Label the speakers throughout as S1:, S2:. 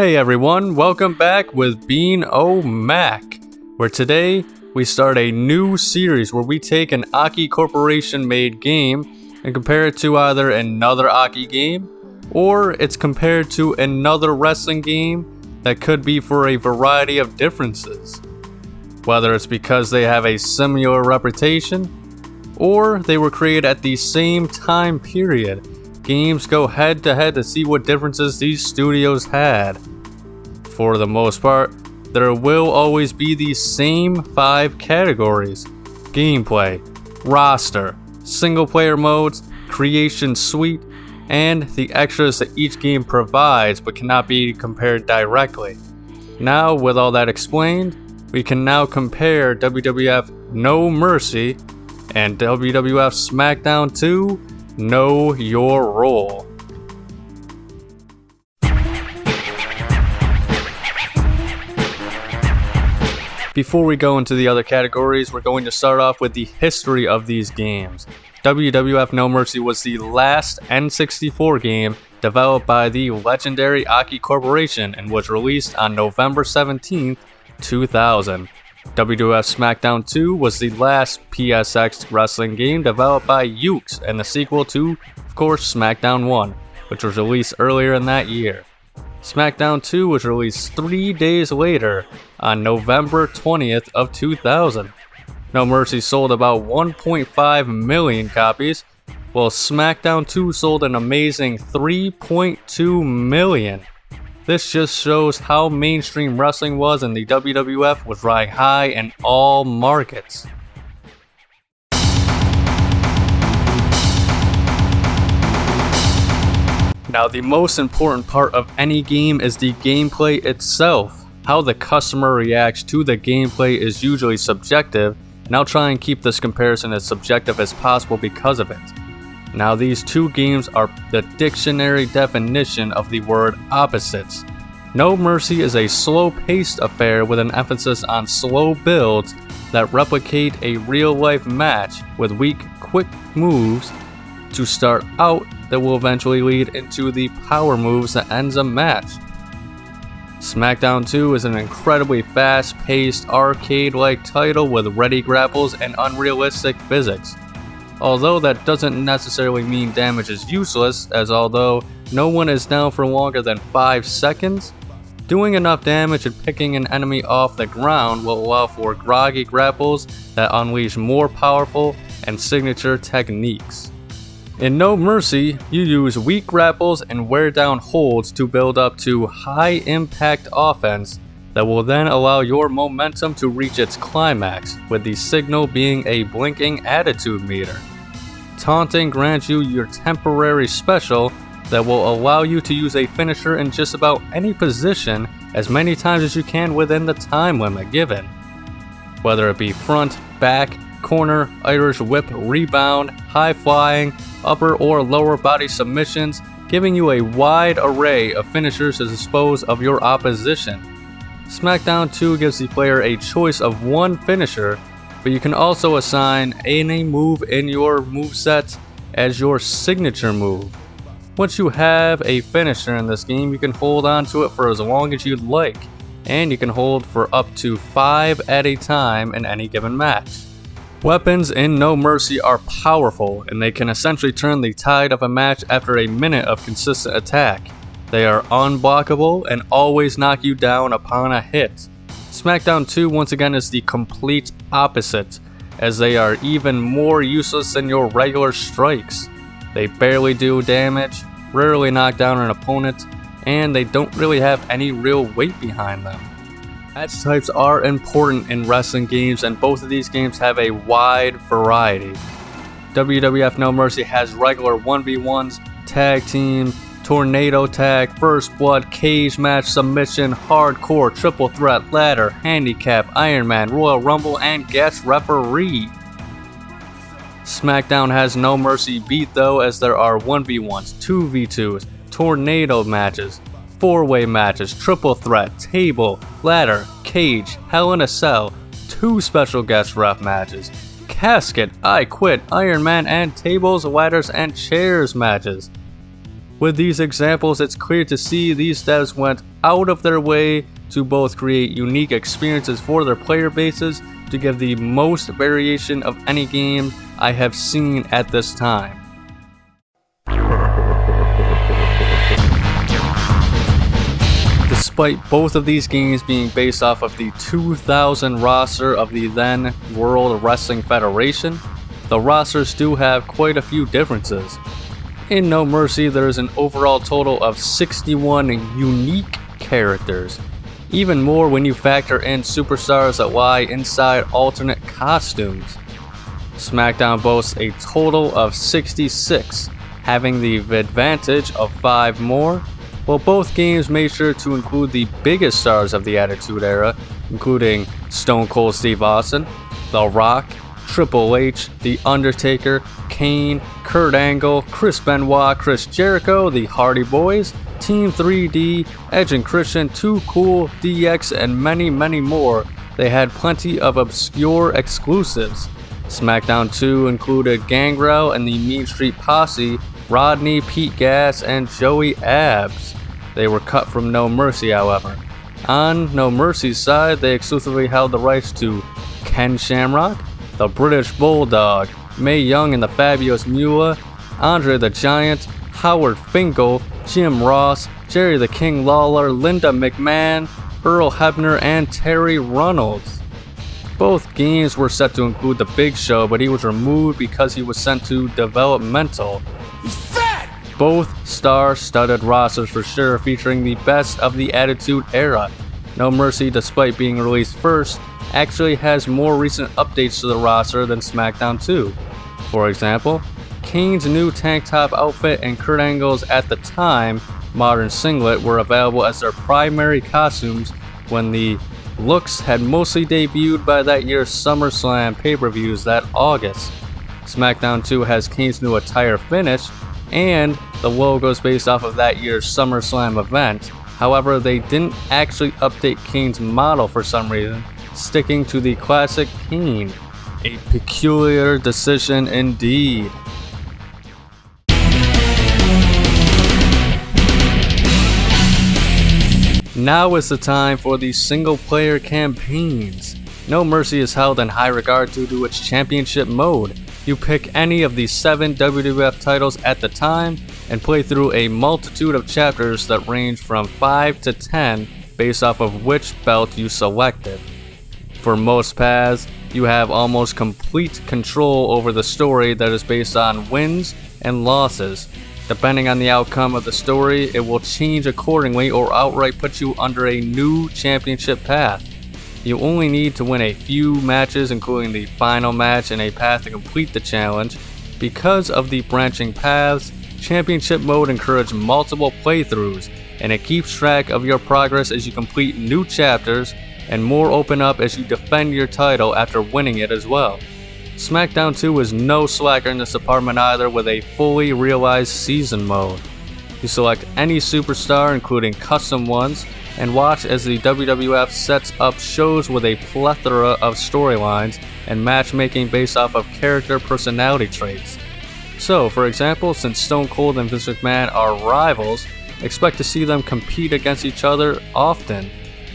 S1: Hey everyone, welcome back with Bean O Mac, where today we start a new series where we take an AKI Corporation made game and compare it to either another AKI game or it's compared to another wrestling game that could be for a variety of differences. Whether it's because they have a similar reputation or they were created at the same time period. Games go head to head to see what differences these studios had. For the most part, there will always be the same 5 categories: gameplay, roster, single player modes, creation suite, and the extras that each game provides but cannot be compared directly. Now, with all that explained, we can now compare WWF No Mercy and WWF Smackdown 2 Know Your Role. Before we go into the other categories, we're going to start off with the history of these games. WWF No Mercy was the last N64 game developed by the legendary AKI Corporation and was released on November 17, 2000. WWF Smackdown 2 was the last PSX wrestling game developed by Ukes and the sequel to, of course, Smackdown 1, which was released earlier in that year. Smackdown 2 was released 3 days later on November 20th of 2000. No Mercy sold about 1.5 million copies, while Smackdown 2 sold an amazing 3.2 million. This just shows how mainstream wrestling was, and the WWF was riding high in all markets. Now, the most important part of any game is the gameplay itself. How the customer reacts to the gameplay is usually subjective, and I'll try and keep this comparison as subjective as possible because of it. Now, these two games are the dictionary definition of the word opposites. No Mercy is a slow-paced affair with an emphasis on slow builds that replicate a real-life match with weak, quick moves to start out that will eventually lead into the power moves that ends a match. Smackdown 2 is an incredibly fast-paced, arcade-like title with ready grapples and unrealistic physics. Although that doesn't necessarily mean damage is useless, as although no one is down for longer than 5 seconds, doing enough damage and picking an enemy off the ground will allow for groggy grapples that unleash more powerful and signature techniques. In No Mercy, you use weak grapples and wear down holds to build up to high impact offense that will then allow your momentum to reach its climax, with the signal being a blinking attitude meter. Taunting grants you your temporary special that will allow you to use a finisher in just about any position as many times as you can within the time limit given. Whether it be front, back, corner, Irish whip, rebound, high flying, upper or lower body submissions, giving you a wide array of finishers to dispose of your opposition. Smackdown 2 gives the player a choice of one finisher, but you can also assign any move in your moveset as your signature move. Once you have a finisher in this game, you can hold on to it for as long as you'd like, and you can hold for up to 5 at a time in any given match. Weapons in No Mercy are powerful, and they can essentially turn the tide of a match after a minute of consistent attack. They are unblockable and always knock you down upon a hit. Smackdown 2 once again is the complete opposite, as they are even more useless than your regular strikes. They barely do damage, rarely knock down an opponent, and they don't really have any real weight behind them. Match types are important in wrestling games, and both of these games have a wide variety. WWF No Mercy has regular 1v1s, tag team, tornado tag, first blood, cage match, submission, hardcore, triple threat, ladder, handicap, Iron Man, Royal Rumble, and guest referee. Smackdown has No Mercy beat though, as there are 1v1s, 2v2s, tornado matches, 4-way matches, triple threat, table, ladder, cage, Hell in a Cell, 2 special guest ref matches, casket, I Quit, Iron Man, and tables, ladders, and chairs matches. With these examples, it's clear to see these devs went out of their way to both create unique experiences for their player bases to give the most variation of any game I have seen at this time. Despite both of these games being based off of the 2000 roster of the then World Wrestling Federation, the rosters do have quite a few differences. In No Mercy, there is an overall total of 61 unique characters, even more when you factor in superstars that lie inside alternate costumes. Smackdown boasts a total of 66, having the advantage of 5 more, while both games made sure to include the biggest stars of the Attitude Era, including Stone Cold Steve Austin, The Rock, Triple H, The Undertaker, Kane, Kurt Angle, Chris Benoit, Chris Jericho, The Hardy Boys, Team 3D, Edge and Christian, Too Cool, DX, and many, many more. They had plenty of obscure exclusives. SmackDown 2 included Gangrel and the Mean Street Posse, Rodney, Pete Gas, and Joey Abs. They were cut from No Mercy, however. On No Mercy's side, they exclusively held the rights to Ken Shamrock, the British Bulldog, Mae Young and the Fabulous Moolah, Andre the Giant, Howard Finkel, Jim Ross, Jerry the King Lawler, Linda McMahon, Earl Hebner, and Terry Runnels. Both games were set to include the Big Show, but he was removed because he was sent to developmental. Both star-studded rosters for sure, featuring the best of the Attitude Era. No Mercy, despite being released first, actually has more recent updates to the roster than SmackDown 2. For example, Kane's new tank top outfit and Kurt Angle's at the time modern singlet were available as their primary costumes when the looks had mostly debuted by that year's SummerSlam pay-per-views that August. SmackDown 2 has Kane's new attire finished, and the logos based off of that year's SummerSlam event. However, they didn't actually update Kane's model for some reason, sticking to the classic Kane. A peculiar decision indeed. Now is the time for the single-player campaigns. No Mercy is held in high regard due to its championship mode. You pick any of the 7 WWF titles at the time and play through a multitude of chapters that range from 5 to 10 based off of which belt you selected. For most paths, you have almost complete control over the story that is based on wins and losses. Depending on the outcome of the story, it will change accordingly or outright put you under a new championship path. You only need to win a few matches, including the final match and a path to complete the challenge. Because of the branching paths, Championship Mode encourages multiple playthroughs, and it keeps track of your progress as you complete new chapters, and more open up as you defend your title after winning it as well. SmackDown 2 is no slacker in this department either, with a fully realized season mode. You select any superstar, including custom ones, and watch as the WWF sets up shows with a plethora of storylines and matchmaking based off of character personality traits. So, for example, since Stone Cold and Vince McMahon are rivals, expect to see them compete against each other often.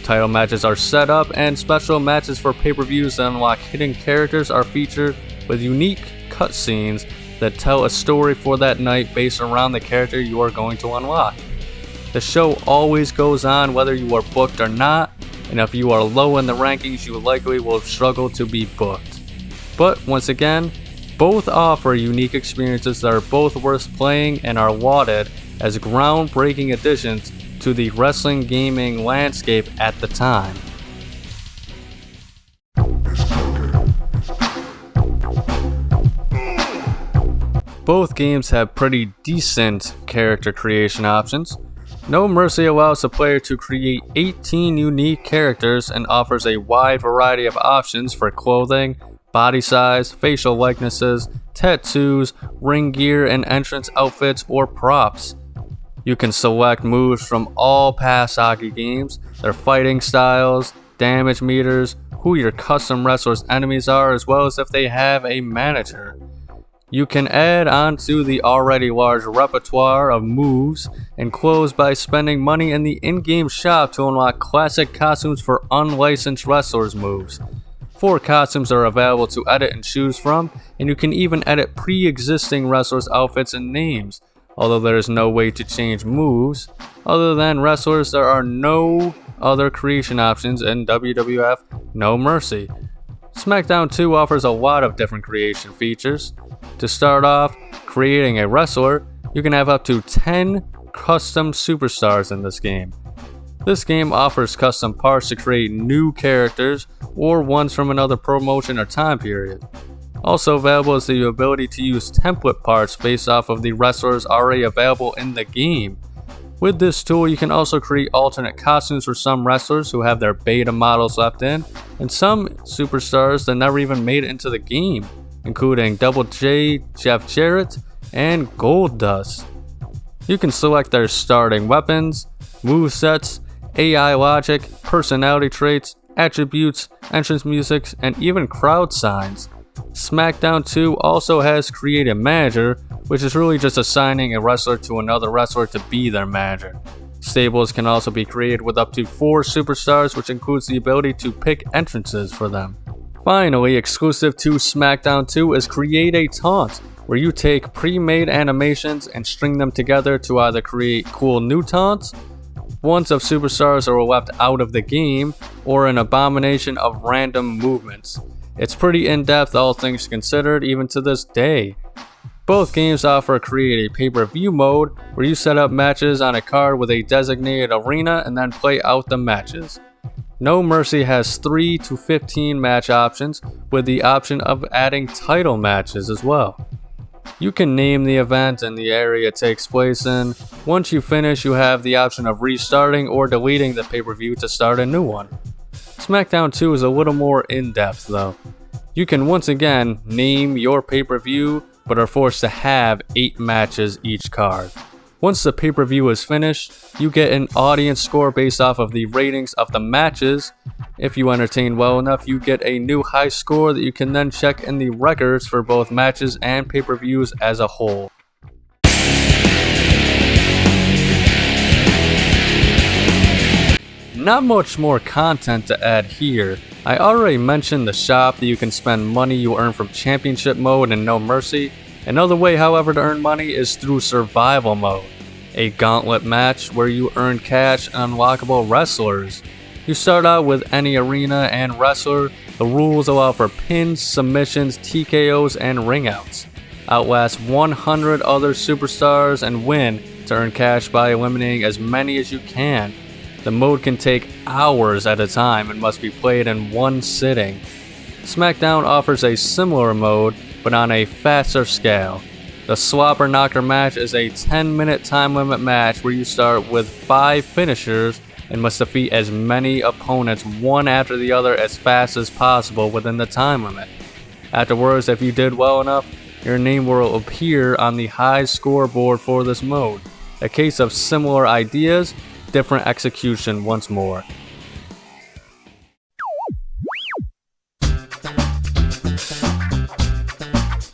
S1: Title matches are set up, and special matches for pay-per-views that unlock hidden characters are featured with unique cutscenes that tell a story for that night based around the character you are going to unlock. The show always goes on whether you are booked or not, and if you are low in the rankings, you likely will struggle to be booked. But once again, both offer unique experiences that are both worth playing and are lauded as groundbreaking additions to the wrestling gaming landscape at the time. Both games have pretty decent character creation options. No Mercy allows the player to create 18 unique characters and offers a wide variety of options for clothing, body size, facial likenesses, tattoos, ring gear, and entrance outfits or props. You can select moves from all past AKI games, their fighting styles, damage meters, who your custom wrestlers' enemies are, as well as if they have a manager. You can add on to the already large repertoire of moves and clothes by spending money in the in-game shop to unlock classic costumes for unlicensed wrestlers' moves. 4 costumes are available to edit and choose from, and you can even edit pre-existing wrestlers' outfits and names. Although there is no way to change moves, other than wrestlers, there are no other creation options in WWF No Mercy. Smackdown 2 offers a lot of different creation features. To start off, creating a wrestler, you can have up to 10 custom superstars in this game. This game offers custom parts to create new characters or ones from another promotion or time period. Also available is the ability to use template parts based off of the wrestlers already available in the game. With this tool, you can also create alternate costumes for some wrestlers who have their beta models left in, and some superstars that never even made it into the game, including Double J, Jeff Jarrett, and Goldust. You can select their starting weapons, movesets, AI logic, personality traits, attributes, entrance musics, and even crowd signs. Smackdown 2 also has Create a Manager, which is really just assigning a wrestler to another wrestler to be their manager. Stables can also be created with up to 4 superstars, which includes the ability to pick entrances for them. Finally, exclusive to Smackdown 2 is Create a Taunt, where you take pre-made animations and string them together to either create cool new taunts, ones of superstars that were left out of the game, or an abomination of random movements. It's pretty in-depth, all things considered, even to this day. Both games offer Create a Pay-Per-View mode, where you set up matches on a card with a designated arena and then play out the matches. No Mercy has 3 to 15 match options, with the option of adding title matches as well. You can name the event and the area it takes place in. Once you finish, you have the option of restarting or deleting the pay-per-view to start a new one. Smackdown 2 is a little more in-depth though. You can once again name your pay-per-view, but are forced to have 8 matches each card. Once the pay-per-view is finished, you get an audience score based off of the ratings of the matches. If you entertain well enough, you get a new high score that you can then check in the records for both matches and pay-per-views as a whole. Not much more content to add here. I already mentioned the shop that you can spend money you earn from Championship mode in No Mercy. Another way, however, to earn money is through Survival mode, a gauntlet match where you earn cash and unlockable wrestlers. You start out with any arena and wrestler. The rules allow for pins, submissions, TKOs, and ringouts. Outlast 100 other superstars and win to earn cash by eliminating as many as you can. The mode can take hours at a time and must be played in one sitting. Smackdown offers a similar mode, but on a faster scale. The Slobber Knocker match is a 10-minute time limit match where you start with 5 finishers and must defeat as many opponents one after the other as fast as possible within the time limit. Afterwards, if you did well enough, your name will appear on the high scoreboard for this mode. A case of similar ideas, different execution once more.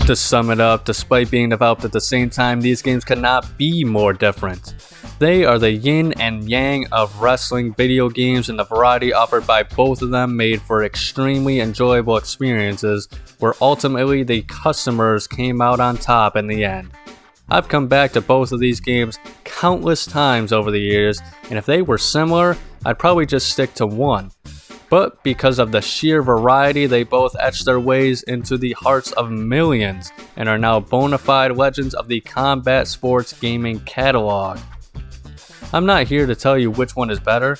S1: To sum it up, despite being developed at the same time, these games could not be more different. They are the yin and yang of wrestling video games, and the variety offered by both of them made for extremely enjoyable experiences where ultimately the customers came out on top in the end. I've come back to both of these games countless times over the years, and if they were similar, I'd probably just stick to one. But because of the sheer variety, they both etched their ways into the hearts of millions and are now bona fide legends of the combat sports gaming catalog. I'm not here to tell you which one is better.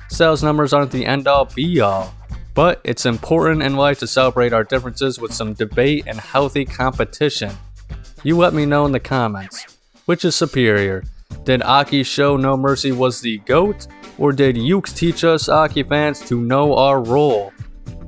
S1: Sales numbers aren't the end-all be-all, but it's important in life to celebrate our differences with some debate and healthy competition. You let me know in the comments. Which is superior? Did Aki show No Mercy was the GOAT? Or did Ukes teach us Aki fans to know our role?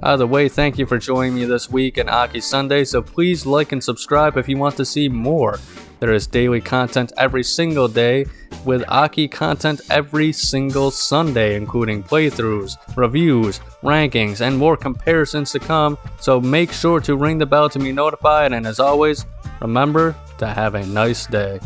S1: Either way, thank you for joining me this week in Aki Sunday, so please like and subscribe if you want to see more. There is daily content every single day, with Aki content every single Sunday, including playthroughs, reviews, rankings, and more comparisons to come, so make sure to ring the bell to be notified, and as always, Remember to have a nice day.